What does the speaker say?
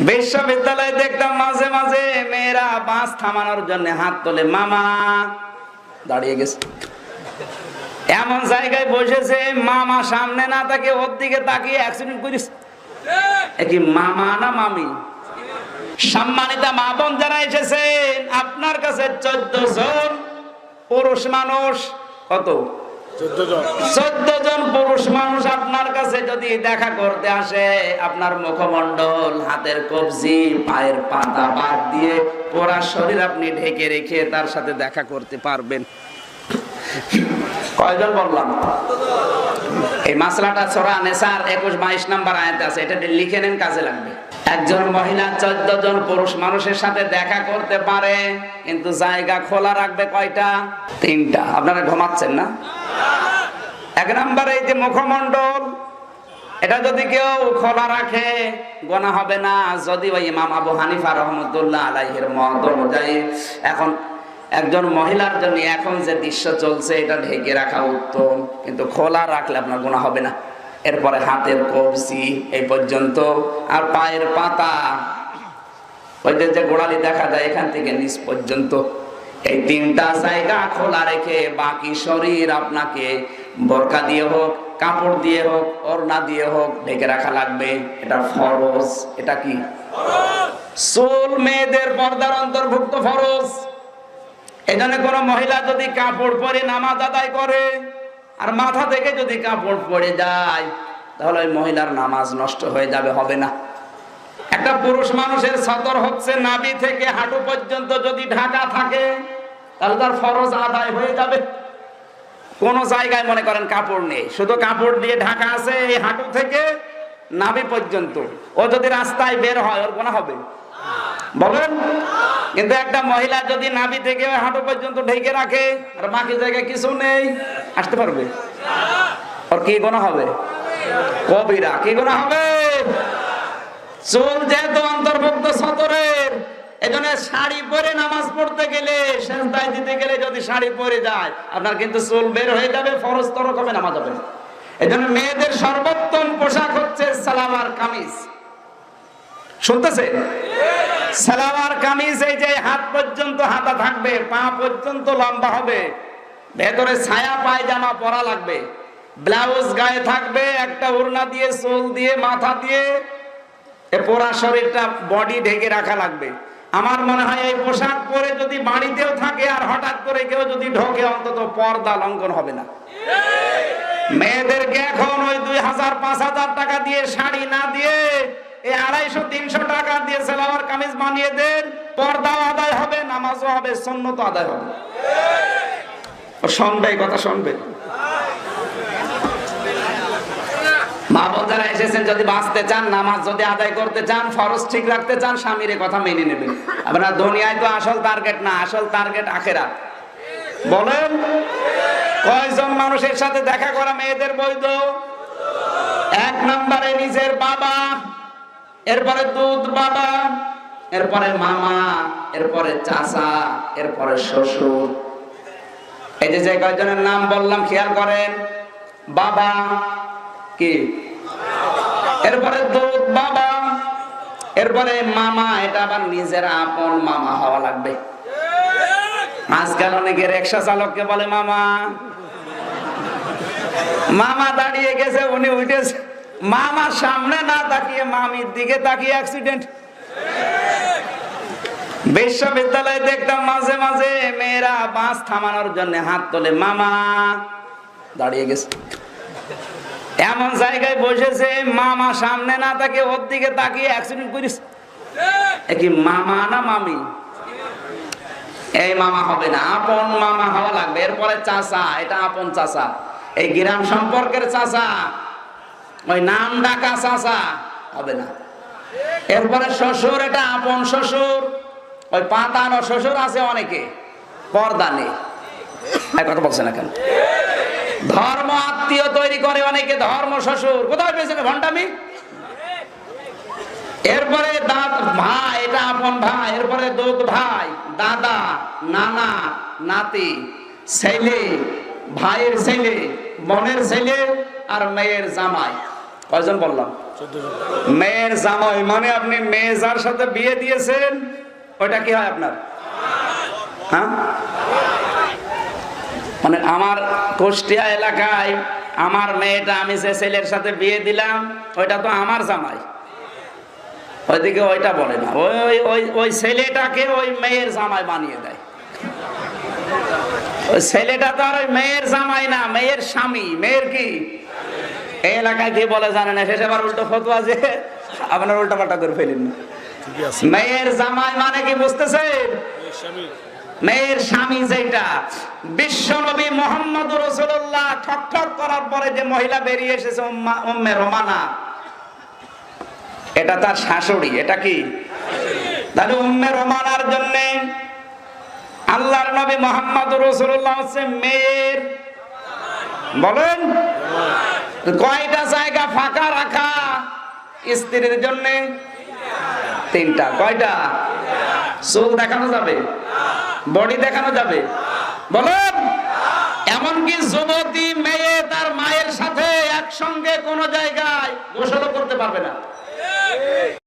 বিশ্ববিদ্যালয়ে দেখতাম মাঝে মাঝে মেয়েরা বাস থামানোর জন্য হাত তোলে, মামা দাঁড়িয়ে গেছে। এমন জায়গায় বসেছে মামা সামনে না তাকে ওর দিকে তাকিয়ে অ্যাক্সিডেন্ট করিস। কি মামা না মামি? সম্মানিত মা বোন যারা এসেছেন, আপনার কাছে 14 জন পুরুষ মানুষ, কত? 14 জন পুরুষ মানুষ আপনার কাছে যদি দেখা করতে আসে, আপনার মুখমণ্ডল, হাতের কবজি, পায়ের পাতা বাদ দিয়ে পুরা শরীর আপনি ঢেকে রেখে তার সাথে দেখা করতে পারবেন? কয়জন বললাম? এই মাসলাটা সূরা নিসার 21-22 নম্বর আয়াতে আছে, এটা লিখে নেন, কাজে লাগবে। একজন মহিলা 14 জন পুরুষ মানুষের সাথে দেখা করতে পারে, কিন্তু জায়গা খোলা রাখবে কয়টা? 3টা। আপনারা ঘুমাচ্ছেন না? 1 নম্বরে এই যে মুখমণ্ডল, এটা যদি কেউ খোলা রাখে গোনা হবে না, যদি ওই ইমাম আবু হানিফা রহমতুল্লাহ আলাইহির মত অনুযায়ী এখন একজন মহিলার জন্য এখন যে দৃশ্য চলছে এটা ঢেকে রাখা উত্তম, কিন্তু খোলা রাখলে আপনার গুনাহ হবে না। এরপরে হাতের কবজি এই পর্যন্ত, আর পায়ের পাতা, ওই যে গোড়ালি দেখা যায় এখান থেকে নিচ পর্যন্ত, এই 3টা জায়গা খোলা রেখে বাকি শরীর আপনাকে বোরকা দিয়ে হোক, কাপড় দিয়ে হোক, ওড়না দিয়ে হোক ঢেকে রাখা লাগবে। এটা ফরজ। এটা কি? চুল মেয়েদের পর্দার অন্তর্ভুক্ত ফরজ। এখানে কোন মহিলা যদি কাপড় পরে নামাজ আদায় করে আর মাথা থেকে যদি কাপড় পরে যায়, তাহলে ওই মহিলার নামাজ নষ্ট হয়ে যাবে, হবে না। একটা পুরুষ মানুষের সতর হচ্ছে নাভি থেকে হাঁটু পর্যন্ত যদি ঢাকা থাকে, তাহলে তার ফরজ আদায় হয়ে যাবে। কোন জায়গায় মনে করেন কাপড় নেই, শুধু কাপড় দিয়ে ঢাকা আছে এই হাঁটু থেকে নাভি পর্যন্ত, ও যদি রাস্তায় বের হয় ওর গুনাহ হবে? বলেন। কিন্তু একটা মহিলা যদি নাভি থেকে হাঁটু পর্যন্ত ঢেকে রাখে আর বাকি জায়গায় কিছু নেই, আসতে পারবে? ওর কি গুনাহ হবে? কবিরা। কি গুনাহ হবে? চুল যেহেতু অন্তর্ভুক্ত সতরের, এজন্য শাড়ি পরে নামাজ পড়তে গেলে, সেজদায় দিতে গেলে যদি শাড়ি পরে যায় আপনার কিন্তু চুল বের হয়ে যাবে, ফরজ তরক হবে, নামাজ হবে না। এজন্য মেয়েদের সর্বোত্তম পোশাক হচ্ছে সালোয়ার কামিজ। শুনতেছে? সালোয়ার কামিজ, এই যে হাত পর্যন্ত হাতা থাকবে, পা পর্যন্ত লম্বা হবে, ভেতরে ছায়া পায়জামা পরা লাগবে, ব্লাউজ গায়ে থাকবে, একটা ওড়না দিয়ে, চুল দিয়ে, মাথা দিয়ে পুরা শরীরটা বডি ঢেকে রাখা লাগবে। আমার মনে হয় এই পোশাক পরে যদি বাড়িতেও থাকে আর হঠাৎ করে কেউ যদি ঢোকে, অন্তত পর্দা লঙ্ঘন হবে না। মেয়েদেরকে এখন ওই 2000-5000 টাকা দিয়ে শাড়ি না দিয়ে এই 250-300 টাকা দিয়ে সালোয়ার কামিজ বানিয়ে দেন, পর্দাও আদায় হবে, নামাজও হবে, সুন্নত আদায় হবে। শুনবে, কথা শুনবে। মা বোন যারা এসেছেন, যদি বাঁচতে চান, নামাজ যদি আদায় করতে চান, ফরজ ঠিক রাখতে চান, স্বামীর কথা মেনে নেবেন। আপনার দুনিয়ায় তো আসল টার্গেট না, আসল টার্গেট আখিরাত। বলেন, কয়জন মানুষের সাথে দেখা করা মেয়েদের বৈধ? 1 নম্বরে নিজের বাবা, এরপরে দুধ বাবা, এরপরে মামা, এরপরে চাচা, এরপরে শ্বশুর। এই যে কয়জনের নাম বললাম খেয়াল করেন। বাবা কি, এরপরে দুধ বাবা, এরপরে মামা, এটা আবার নিজের আপন মামা হওয়া লাগবে। আজকাল অনেকে রিকশা চালককে বলে মামা। মামা দাঁড়িয়ে গেছে, উনি উঠেছে, মামার সামনে না তাকিয়ে মামির দিকে তাকিয়ে অ্যাক্সিডেন্ট। বিশ্ববিদ্যালয়ে দেখতাম মাঝে মাঝে মেয়েরা বাস থামানোর জন্য হাত তোলে, মামা দাঁড়িয়ে গেছে। এমন জায়গায় বসেছে মামা সামনে না তাকিয়ে ওর দিকে তাকিয়ে অ্যাক্সিডেন্ট করিস। কি মামা না মামি? এই মামা হবে না, আপন মামা হওয়া লাগবে। এরপরে চাচা, এটা আপন চাচা, এই গ্রাম সম্পর্কের চাচা, ওই নাম ডাকা চাচা হবে না। এরপরে শ্বশুর, এটা আপন শ্বশুর, ওই পাতানো শ্বশুর আছে অনেকে, পর্দা নেই। কথা বলছে না কেন? ধর্ম আত্মীয় তৈরি করে অনেকে, ধর্ম শ্বশুর। কোথায় পেয়েছেন ঘন্টামি? এরপরে দাদ ভাই, এটা আপন ভাই। এরপরে দুধ ভাই, দাদা, নানা, নাতি, ছেলে, ভাইয়ের ছেলে, বোনের ছেলে আর মেয়ের জামাই। কয়জন বললাম? মেয়ের জামাই মানে আপনি মেয়ে যার সাথে বিয়ে দিয়েছেন ওইটা কি হয় আপনার? হ্যাঁ, মানে আমার কুষ্টিয়া এলাকায় আমার মেয়েটা আমি যে ছেলের সাথে বিয়ে দিলাম ওইটা তো আমার জামাই, ওইদিকে ওইটা বলে না, ওই ওই ওই ছেলেটাকে ওই মেয়ের জামাই বানিয়ে দেয়। ওই ছেলেটা তো আর ওই মেয়ের জামাই না, মেয়ের স্বামী। মেয়ের কি এই এলাকায় কি বলে জানে না, শেষে আবার উল্টো ফতোয়া যে আপনার উল্টা পাল্টা করে ফেলেন। মেয়ের জামাই মানে কি বুঝতেছেন? মেয়ের স্বামী যেটা। বিশ্ব নবী মুহাম্মদ রাসূলুল্লাহ ঠক ঠক করার পরে যে মহিলা বেরিয়ে এসেছে উম্মে রোমানা, এটা তার শাশুড়ি। এটা কি? তাহলে উম্মে রোমানার জন্য আল্লাহর নবী মুহাম্মদ রাসূলুল্লাহ হচ্ছে মেয়ের, বলেন কয়টা জায়গা ফাঁকা রাখা স্ত্রীর জন্য? 3টা। কয়টা? চুল দেখানো যাবে, বডি দেখানো যাবে, বলেন। এমনকি যুবতী মেয়ে তার মায়ের সাথে একসঙ্গে কোন জায়গায় গোসল করতে পারবে না।